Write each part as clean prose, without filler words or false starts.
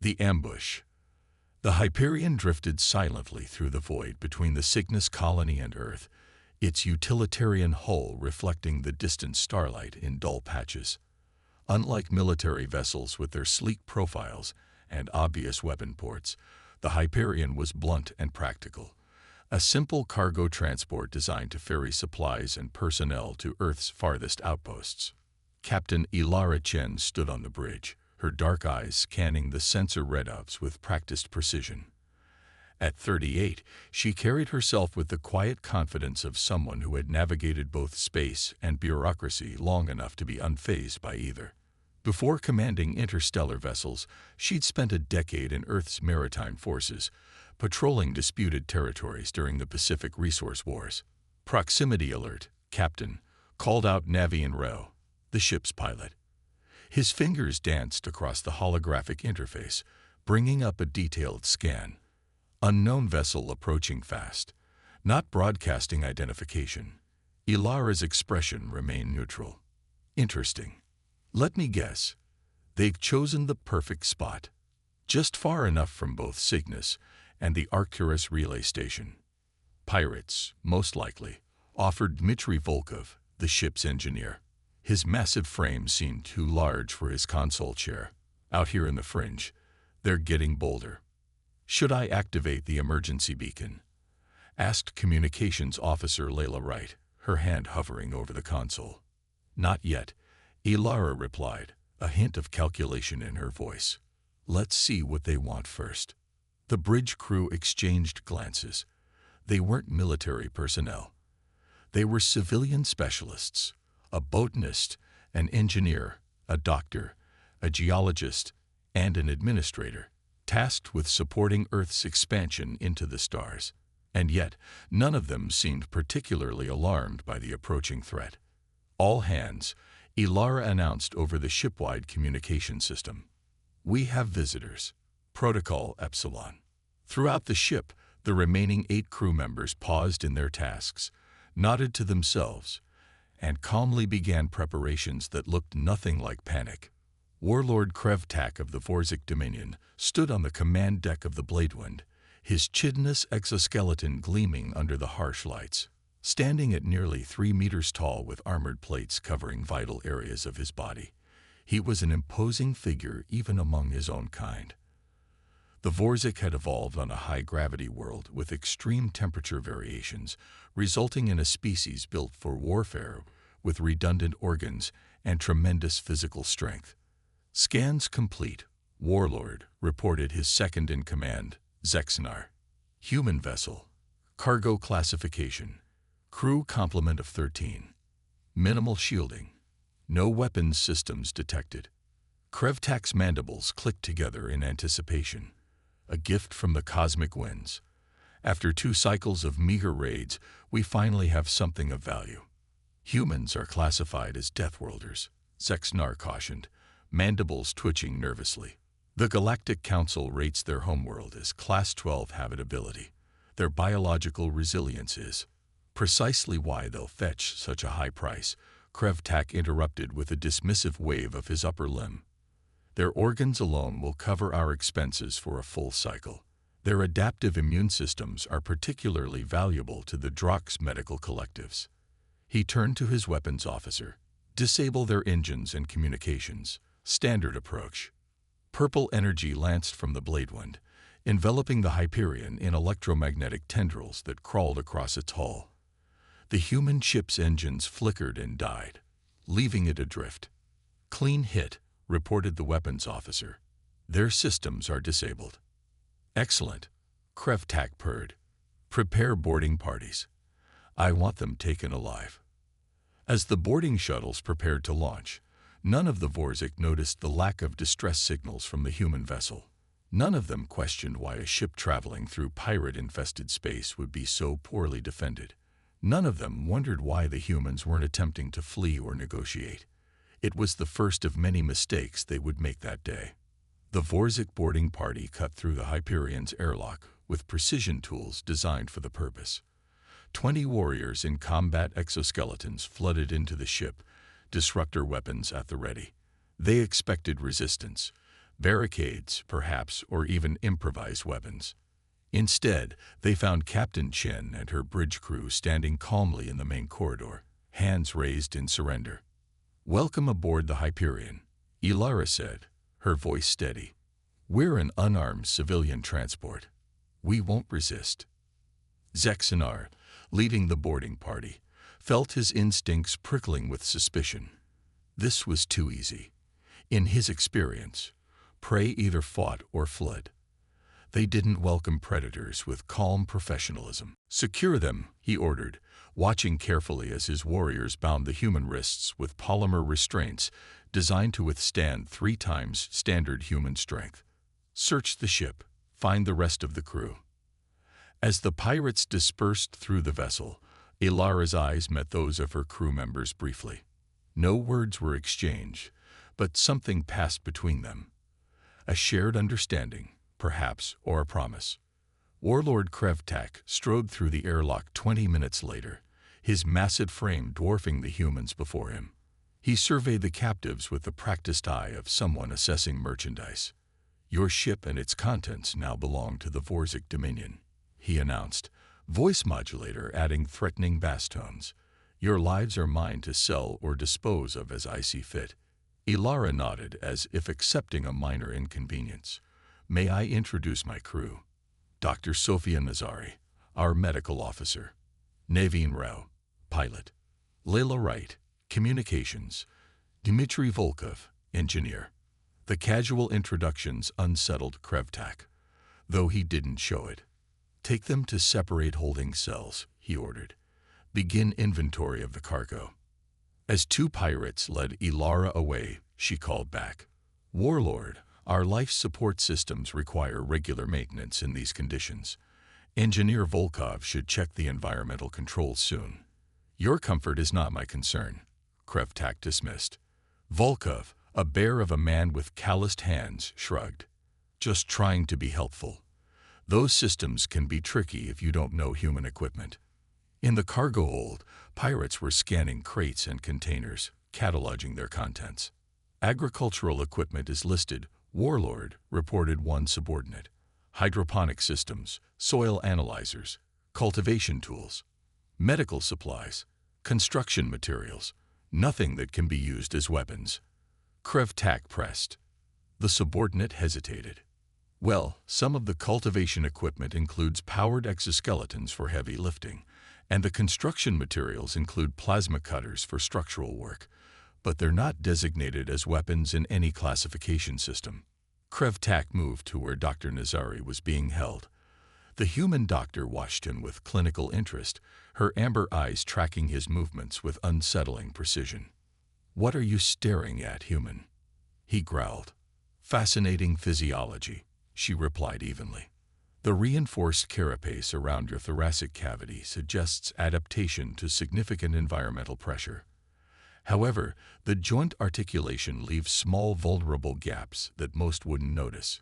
The ambush. The Hyperion drifted silently through the void between the Cygnus colony and Earth, its utilitarian hull reflecting the distant starlight in dull patches. Unlike military vessels with their sleek profiles and obvious weapon ports, the Hyperion was blunt and practical, a simple cargo transport designed to ferry supplies and personnel to Earth's farthest outposts. Captain Ilara Chen stood on the bridge, her dark eyes scanning the sensor readouts with practiced precision. At 38, she carried herself with the quiet confidence of someone who had navigated both space and bureaucracy long enough to be unfazed by either. Before commanding interstellar vessels, she'd spent a decade in Earth's maritime forces, patrolling disputed territories during the Pacific Resource Wars. "Proximity alert, Captain," called out Navian Rao, the ship's pilot. His fingers danced across the holographic interface, bringing up a detailed scan. Unknown vessel approaching fast. Not broadcasting identification. Ilara's expression remained neutral. Interesting. Let me guess. They've chosen the perfect spot. Just far enough from both Cygnus and the Arcturus relay station. Pirates, most likely, offered Dmitry Volkov, the ship's engineer. His massive frame seemed too large for his console chair. Out here in the fringe, they're getting bolder. "Should I activate the emergency beacon?" asked Communications Officer Layla Wright, her hand hovering over the console. "Not yet," Ilara replied, a hint of calculation in her voice. "Let's see what they want first." The bridge crew exchanged glances. They weren't military personnel. They were civilian specialists, a botanist, an engineer, a doctor, a geologist, and an administrator, tasked with supporting Earth's expansion into the stars. And yet, none of them seemed particularly alarmed by the approaching threat. "All hands," Ilara announced over the shipwide communication system. "We have visitors. Protocol Epsilon." Throughout the ship, the remaining 8 crew members paused in their tasks, nodded to themselves, and calmly began preparations that looked nothing like panic. Warlord Krevtak of the Vorzik Dominion stood on the command deck of the Bladewind, his chitinous exoskeleton gleaming under the harsh lights. Standing at nearly 3 meters tall with armored plates covering vital areas of his body, he was an imposing figure even among his own kind. The Vorzik had evolved on a high-gravity world with extreme temperature variations, resulting in a species built for warfare with redundant organs and tremendous physical strength. "Scans complete," Warlord reported his second-in-command, Zexnar. "Human vessel. Cargo classification. Crew complement of 13. Minimal shielding. No weapons systems detected." Krevtak's mandibles clicked together in anticipation. A gift from the cosmic winds. After 2 cycles of meager raids, we finally have something of value. "Humans are classified as Deathworlders," Zexnar cautioned, mandibles twitching nervously. "The Galactic Council rates their homeworld as Class 12 habitability. Their biological resilience is precisely why they'll fetch such a high price," Krevtak interrupted with a dismissive wave of his upper limb. "Their organs alone will cover our expenses for a full cycle. Their adaptive immune systems are particularly valuable to the Drox medical collectives." He turned to his weapons officer. "Disable their engines and communications. Standard approach." Purple energy lanced from the Bladewind, enveloping the Hyperion in electromagnetic tendrils that crawled across its hull. The human ship's engines flickered and died, leaving it adrift. "Clean hit," reported the weapons officer. "Their systems are disabled." "Excellent," Krevtak purred. "Prepare boarding parties. I want them taken alive." As the boarding shuttles prepared to launch, none of the Vorzik noticed the lack of distress signals from the human vessel. None of them questioned why a ship traveling through pirate-infested space would be so poorly defended. None of them wondered why the humans weren't attempting to flee or negotiate. It was the first of many mistakes they would make that day. The Vorzik boarding party cut through the Hyperion's airlock with precision tools designed for the purpose. 20 warriors in combat exoskeletons flooded into the ship, disruptor weapons at the ready. They expected resistance, barricades, perhaps, or even improvised weapons. Instead, they found Captain Chen and her bridge crew standing calmly in the main corridor, hands raised in surrender. "Welcome aboard the Hyperion," Ilara said, her voice steady. "We're an unarmed civilian transport. We won't resist." Zexanar, leading the boarding party, felt his instincts prickling with suspicion. This was too easy. In his experience, prey either fought or fled. They didn't welcome predators with calm professionalism. "Secure them," he ordered, watching carefully as his warriors bound the human wrists with polymer restraints designed to withstand 3 times standard human strength. "Search the ship. Find the rest of the crew." As the pirates dispersed through the vessel, Ilara's eyes met those of her crew members briefly. No words were exchanged, but something passed between them. A shared understanding, perhaps, or a promise. Warlord Krevtak strode through the airlock 20 minutes later, his massive frame dwarfing the humans before him. He surveyed the captives with the practiced eye of someone assessing merchandise. "Your ship and its contents now belong to the Vorzik Dominion," he announced, voice modulator adding threatening bass tones. "Your lives are mine to sell or dispose of as I see fit." Ilara nodded as if accepting a minor inconvenience. "May I introduce my crew? Dr. Sofia Nazari, our medical officer. Naveen Rao, pilot. Layla Wright, communications. Dmitry Volkov, engineer." The casual introductions unsettled Krevtak, though he didn't show it. "Take them to separate holding cells," he ordered. "Begin inventory of the cargo." As 2 pirates led Ilara away, she called back, "Warlord, our life support systems require regular maintenance in these conditions. Engineer Volkov should check the environmental controls soon." "Your comfort is not my concern," Krevtak dismissed. Volkov, a bear of a man with calloused hands, shrugged. "Just trying to be helpful. Those systems can be tricky if you don't know human equipment." In the cargo hold, pirates were scanning crates and containers, cataloging their contents. "Agricultural equipment is listed," Warlord reported one subordinate. "Hydroponic systems, soil analyzers, cultivation tools, medical supplies, construction materials, nothing that can be used as weapons." Krevtak pressed. The subordinate hesitated. "Well, some of the cultivation equipment includes powered exoskeletons for heavy lifting, and the construction materials include plasma cutters for structural work, but they're not designated as weapons in any classification system." Krevtak moved to where Dr. Nazari was being held. The human doctor watched him with clinical interest, her amber eyes tracking his movements with unsettling precision. "What are you staring at, human?" he growled. "Fascinating physiology," she replied evenly. "The reinforced carapace around your thoracic cavity suggests adaptation to significant environmental pressure. However, the joint articulation leaves small vulnerable gaps that most wouldn't notice."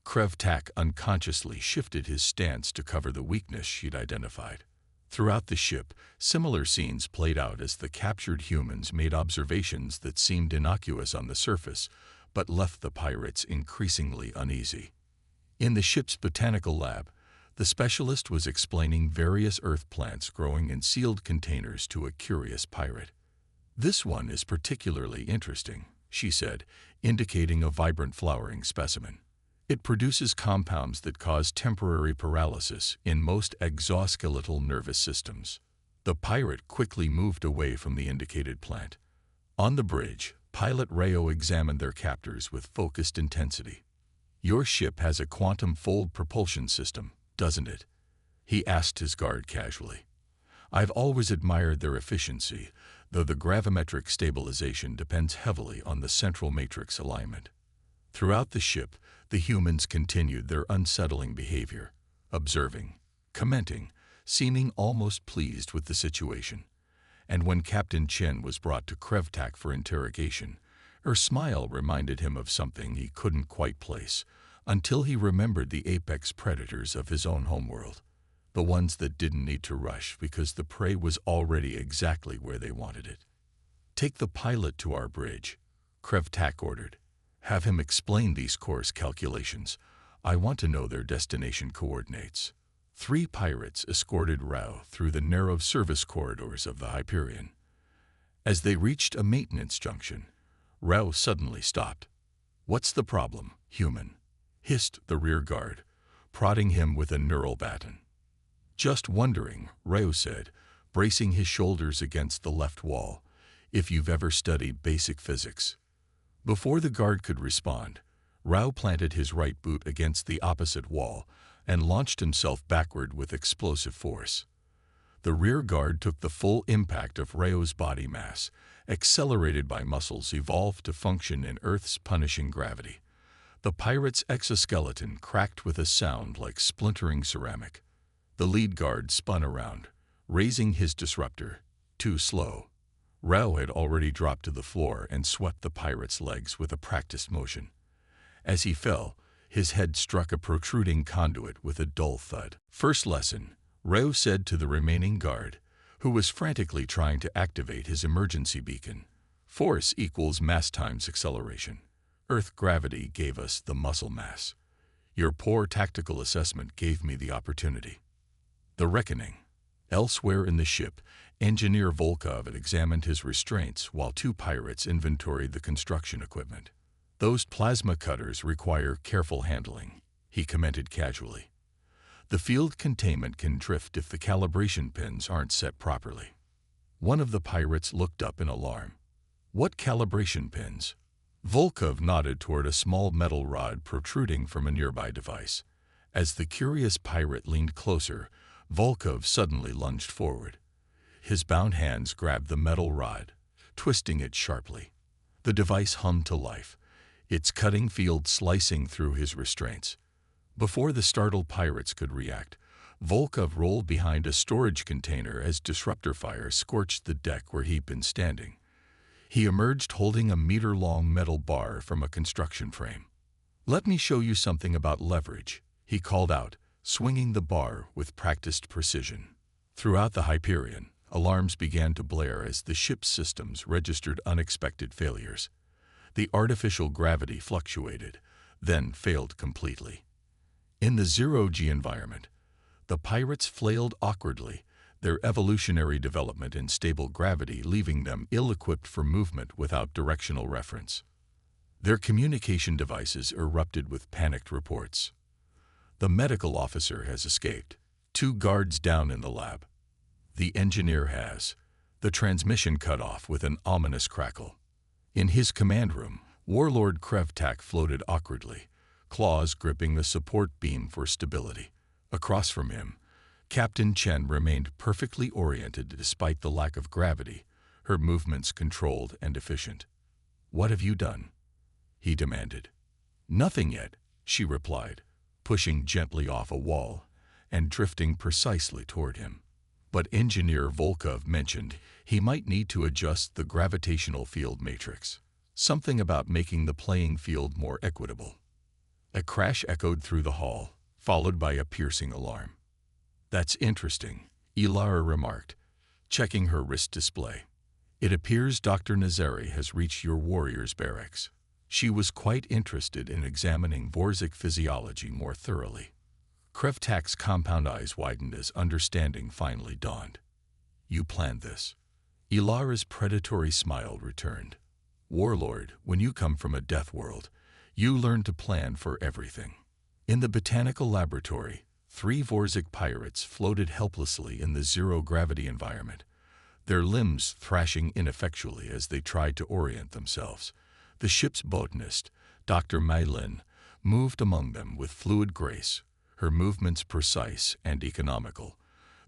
Krevtak unconsciously shifted his stance to cover the weakness she'd identified. Throughout the ship, similar scenes played out as the captured humans made observations that seemed innocuous on the surface, but left the pirates increasingly uneasy. In the ship's botanical lab, the specialist was explaining various earth plants growing in sealed containers to a curious pirate. "This one is particularly interesting," she said, indicating a vibrant flowering specimen. "It produces compounds that cause temporary paralysis in most exoskeletal nervous systems." The pirate quickly moved away from the indicated plant. On the bridge, Pilot Rayo examined their captors with focused intensity. "Your ship has a quantum fold propulsion system, doesn't it?" he asked his guard casually. "I've always admired their efficiency, though the gravimetric stabilization depends heavily on the central matrix alignment." Throughout the ship, the humans continued their unsettling behavior, observing, commenting, seeming almost pleased with the situation. And when Captain Chen was brought to Krevtak for interrogation, her smile reminded him of something he couldn't quite place, until he remembered the apex predators of his own homeworld, the ones that didn't need to rush because the prey was already exactly where they wanted it. "Take the pilot to our bridge," Krevtak ordered. Have him explain these course calculations. I want to know their destination coordinates. 3 pirates escorted Rao through the narrow service corridors of the Hyperion. As they reached a maintenance junction, Rao suddenly stopped. "What's the problem, human?" hissed the rear guard, prodding him with a neural baton. "Just wondering," Rao said, bracing his shoulders against the left wall, "if you've ever studied basic physics." Before the guard could respond, Rao planted his right boot against the opposite wall and launched himself backward with explosive force. The rear guard took the full impact of Rao's body mass, accelerated by muscles evolved to function in Earth's punishing gravity. The pirate's exoskeleton cracked with a sound like splintering ceramic. The lead guard spun around, raising his disruptor. Too slow. Rao had already dropped to the floor and swept the pirate's legs with a practiced motion. As he fell, his head struck a protruding conduit with a dull thud. "First lesson," Rao said to the remaining guard, who was frantically trying to activate his emergency beacon. "Force equals mass times acceleration. Earth gravity gave us the muscle mass. Your poor tactical assessment gave me the opportunity." The reckoning. Elsewhere in the ship, Engineer Volkov had examined his restraints while 2 pirates inventoried the construction equipment. "Those plasma cutters require careful handling," he commented casually. "The field containment can drift if the calibration pins aren't set properly." One of the pirates looked up in alarm. "What calibration pins?" Volkov nodded toward a small metal rod protruding from a nearby device. As the curious pirate leaned closer, Volkov suddenly lunged forward. His bound hands grabbed the metal rod, twisting it sharply. The device hummed to life, its cutting field slicing through his restraints. Before the startled pirates could react, Volkov rolled behind a storage container as disruptor fire scorched the deck where he'd been standing. He emerged holding a meter-long metal bar from a construction frame. "Let me show you something about leverage," he called out, swinging the bar with practiced precision. Throughout the Hyperion, alarms began to blare as the ship's systems registered unexpected failures. The artificial gravity fluctuated, then failed completely. In the zero-G environment, the pirates flailed awkwardly, their evolutionary development in stable gravity leaving them ill-equipped for movement without directional reference. Their communication devices erupted with panicked reports. "The medical officer has escaped. 2 guards down in the lab. The engineer has." The transmission cut off with an ominous crackle. In his command room, Warlord Krevtak floated awkwardly, claws gripping the support beam for stability. Across from him, Captain Chen remained perfectly oriented despite the lack of gravity, her movements controlled and efficient. "What have you done?" he demanded. "Nothing yet," she replied, pushing gently off a wall and drifting precisely toward him. But Engineer Volkov mentioned he might need to adjust the gravitational field matrix, something about making the playing field more equitable. A crash echoed through the hall, followed by a piercing alarm. "That's interesting," Ilara remarked, checking her wrist display. "It appears Dr. Nazari has reached your warrior's barracks." She was quite interested in examining Vorzik physiology more thoroughly. Krevtak's compound eyes widened as understanding finally dawned. "You planned this." Ilara's predatory smile returned. "Warlord, when you come from a death world, you learn to plan for everything." In the botanical laboratory, 3 Vorzik pirates floated helplessly in the zero-gravity environment, their limbs thrashing ineffectually as they tried to orient themselves. The ship's botanist, Dr. Mailin, moved among them with fluid grace, her movements precise and economical,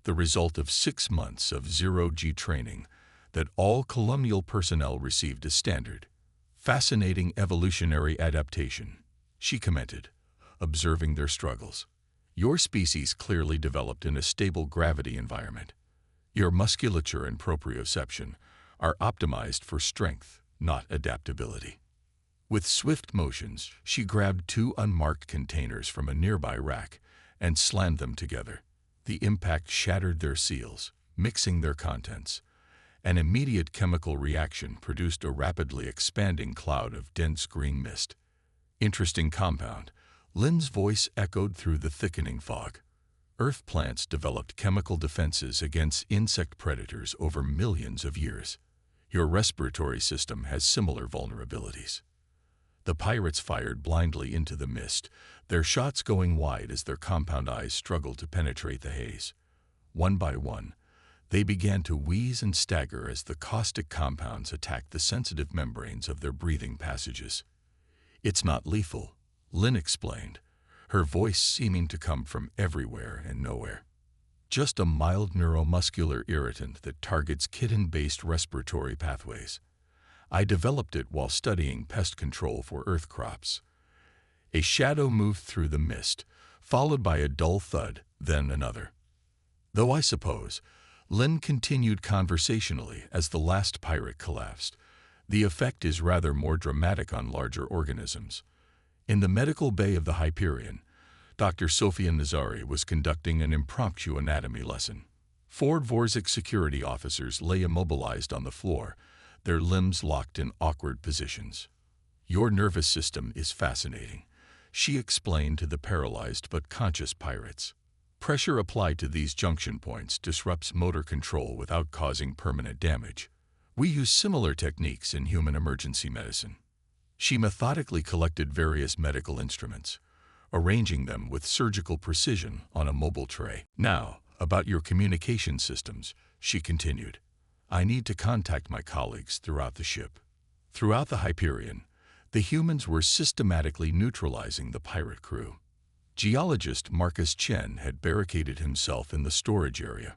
the result of 6 months of zero-G training that all colonial personnel received as standard. "Fascinating evolutionary adaptation," she commented, observing their struggles. "Your species clearly developed in a stable gravity environment. Your musculature and proprioception are optimized for strength, not adaptability." With swift motions, she grabbed 2 unmarked containers from a nearby rack and slammed them together. The impact shattered their seals, mixing their contents. An immediate chemical reaction produced a rapidly expanding cloud of dense green mist. Interesting compound. Lynn's voice echoed through the thickening fog. Earth plants developed chemical defenses against insect predators over millions of years. Your respiratory system has similar vulnerabilities. The pirates fired blindly into the mist, their shots going wide as their compound eyes struggled to penetrate the haze. One by one, they began to wheeze and stagger as the caustic compounds attacked the sensitive membranes of their breathing passages. "It's not lethal," Lynn explained, her voice seeming to come from everywhere and nowhere. "Just a mild neuromuscular irritant that targets chitin-based respiratory pathways. I developed it while studying pest control for earth crops." A shadow moved through the mist, followed by a dull thud, then another. "Though I suppose," Lynn continued conversationally as the last pirate collapsed, "the effect is rather more dramatic on larger organisms." In the medical bay of the Hyperion, Dr. Sophia Nazari was conducting an impromptu anatomy lesson. 4 Dvorzak security officers lay immobilized on the floor, their limbs locked in awkward positions. "Your nervous system is fascinating," she explained to the paralyzed but conscious pirates. "Pressure applied to these junction points disrupts motor control without causing permanent damage. We use similar techniques in human emergency medicine." She methodically collected various medical instruments, arranging them with surgical precision on a mobile tray. "Now, about your communication systems," she continued. "I need to contact my colleagues throughout the ship." Throughout the Hyperion, the humans were systematically neutralizing the pirate crew. Geologist Marcus Chen had barricaded himself in the storage area,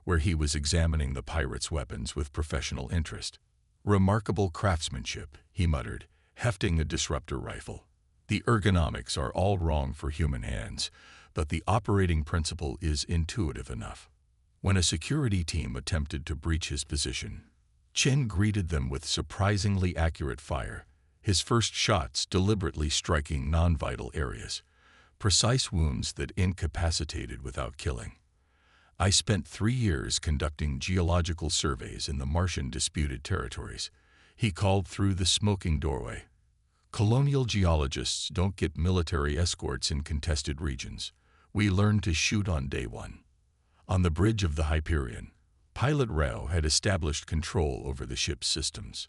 where he was examining the pirates' weapons with professional interest. "Remarkable craftsmanship," he muttered, hefting a disruptor rifle. "The ergonomics are all wrong for human hands, but the operating principle is intuitive enough." When a security team attempted to breach his position, Chen greeted them with surprisingly accurate fire, his first shots deliberately striking non-vital areas, precise wounds that incapacitated without killing. "I spent 3 years conducting geological surveys in the Martian disputed territories," he called through the smoking doorway. "Colonial geologists don't get military escorts in contested regions. We learned to shoot on day 1. On the bridge of the Hyperion, Pilot Rao had established control over the ship's systems.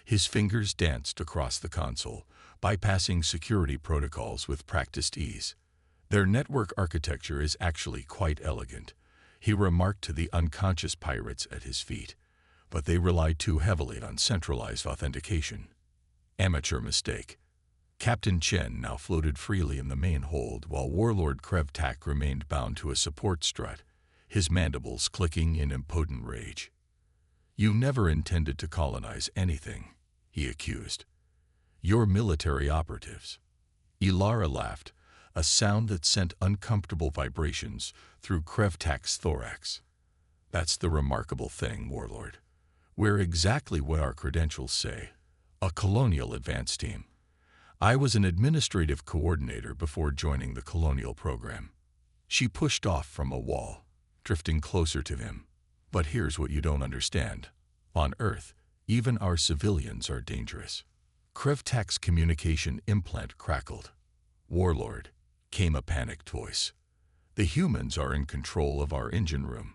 His fingers danced across the console, bypassing security protocols with practiced ease. "Their network architecture is actually quite elegant," he remarked to the unconscious pirates at his feet, "but they rely too heavily on centralized authentication." Amateur mistake. Captain Chen now floated freely in the main hold while Warlord Krevtak remained bound to a support strut, his mandibles clicking in impotent rage. "You never intended to colonize anything," he accused. "You're military operatives." Ilara laughed, a sound that sent uncomfortable vibrations through Krevtak's thorax. "That's the remarkable thing, Warlord. We're exactly what our credentials say, a colonial advance team. I was an administrative coordinator before joining the colonial program." She pushed off from a wall, drifting closer to him. "But here's what you don't understand. On Earth, even our civilians are dangerous." Krevtak's communication implant crackled. "Warlord," came a panicked voice. "The humans are in control of our engine room.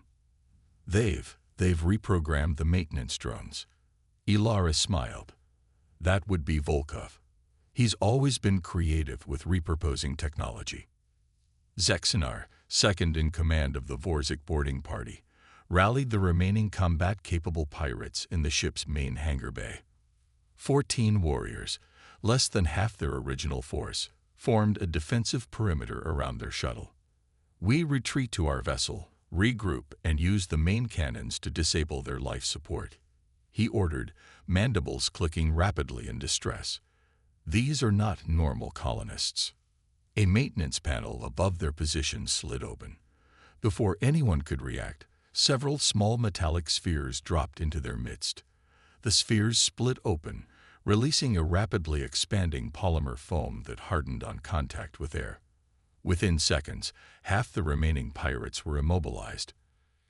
They've reprogrammed the maintenance drones." Ilara smiled. "That would be Volkov. He's always been creative with repurposing technology." Zexinar, second in command of the Dvorzak boarding party, rallied the remaining combat-capable pirates in the ship's main hangar bay. 14 warriors, less than half their original force, formed a defensive perimeter around their shuttle. "We retreat to our vessel, regroup, and use the main cannons to disable their life support," he ordered, mandibles clicking rapidly in distress. These are not normal colonists. A maintenance panel above their position slid open. Before anyone could react, several small metallic spheres dropped into their midst. The spheres split open, releasing a rapidly expanding polymer foam that hardened on contact with air. Within seconds, half the remaining pirates were immobilized,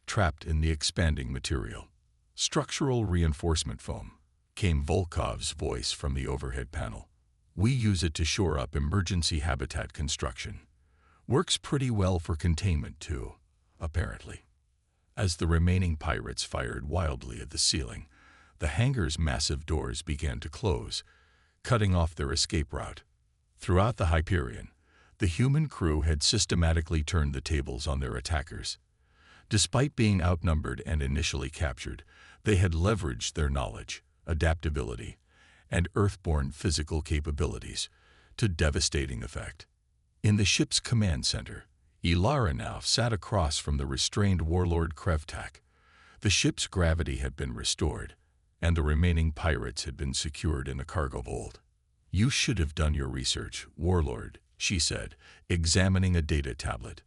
trapped in the expanding material. "Structural reinforcement foam," came Volkov's voice from the overhead panel. We use it to shore up emergency habitat construction. Works pretty well for containment too, apparently. As the remaining pirates fired wildly at the ceiling, the hangar's massive doors began to close, cutting off their escape route. Throughout the Hyperion, the human crew had systematically turned the tables on their attackers. Despite being outnumbered and initially captured, they had leveraged their knowledge, adaptability, and Earthborn physical capabilities to devastating effect. In the ship's command center, Ilara now sat across from the restrained warlord Krevtak. The ship's gravity had been restored, and the remaining pirates had been secured in a cargo hold. "You should have done your research, warlord," she said, examining a data tablet.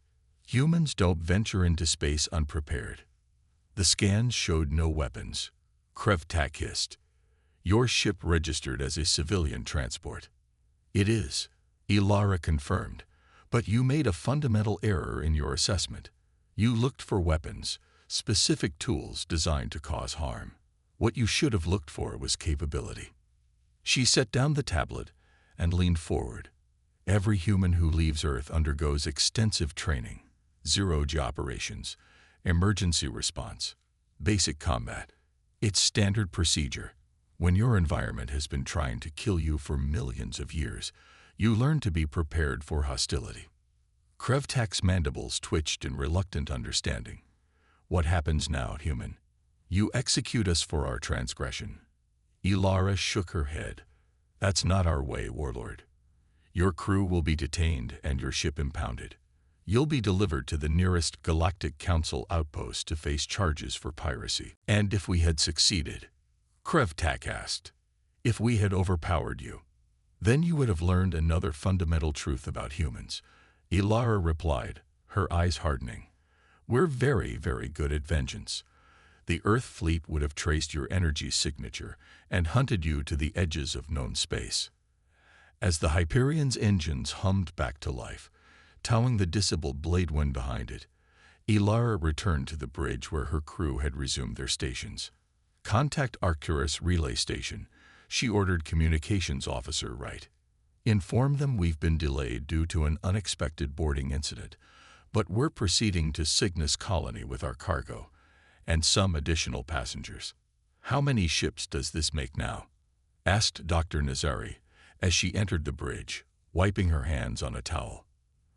"Humans don't venture into space unprepared." The scans showed no weapons. Krevtak hissed. "Your ship registered as a civilian transport." "It is," Ilara confirmed, "but you made a fundamental error in your assessment. You looked for weapons, specific tools designed to cause harm. What you should have looked for was capability." She set down the tablet and leaned forward. "Every human who leaves Earth undergoes extensive training: zero-G operations, emergency response, basic combat. It's standard procedure. When your environment has been trying to kill you for millions of years, you learn to be prepared for hostility." Krevtak's mandibles twitched in reluctant understanding. "What happens now, human? You execute us for our transgression." Ilara shook her head. "That's not our way, warlord. Your crew will be detained and your ship impounded. You'll be delivered to the nearest Galactic Council outpost to face charges for piracy." "And if we had succeeded?" Krevtak asked. "If we had overpowered you, then you would have learned another fundamental truth about humans," Ilara replied, her eyes hardening. "We're very, very good at vengeance. The Earth fleet would have traced your energy signature and hunted you to the edges of known space." As the Hyperion's engines hummed back to life, towing the disabled blade wind behind it, Ilara returned to the bridge where her crew had resumed their stations. "Contact Arcturus Relay Station," she ordered Communications Officer Wright. "Inform them we've been delayed due to an unexpected boarding incident, but we're proceeding to Cygnus Colony with our cargo and some additional passengers." "How many ships does this make now?" asked Dr. Nazari as she entered the bridge, wiping her hands on a towel.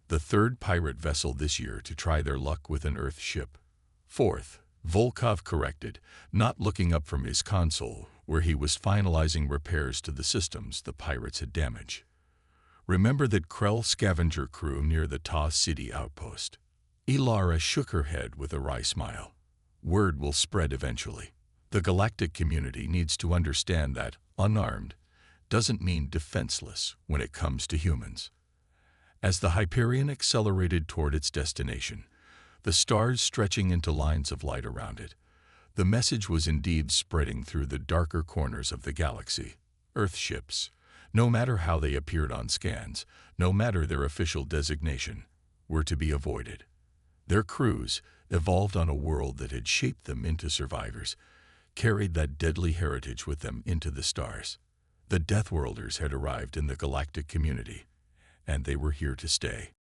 "The third pirate vessel this year to try their luck with an Earth ship." "Fourth," Volkov corrected, not looking up from his console, where he was finalizing repairs to the systems the pirates had damaged. "Remember that Krell scavenger crew near the Ta City outpost." Ilara shook her head with a wry smile. "Word will spread eventually. The galactic community needs to understand that unarmed doesn't mean defenseless when it comes to humans." As the Hyperion accelerated toward its destination, the stars stretching into lines of light around it, the message was indeed spreading through the darker corners of the galaxy. Earth ships, no matter how they appeared on scans, no matter their official designation, were to be avoided. Their crews, evolved on a world that had shaped them into survivors, carried that deadly heritage with them into the stars. The Deathworlders had arrived in the galactic community, and they were here to stay.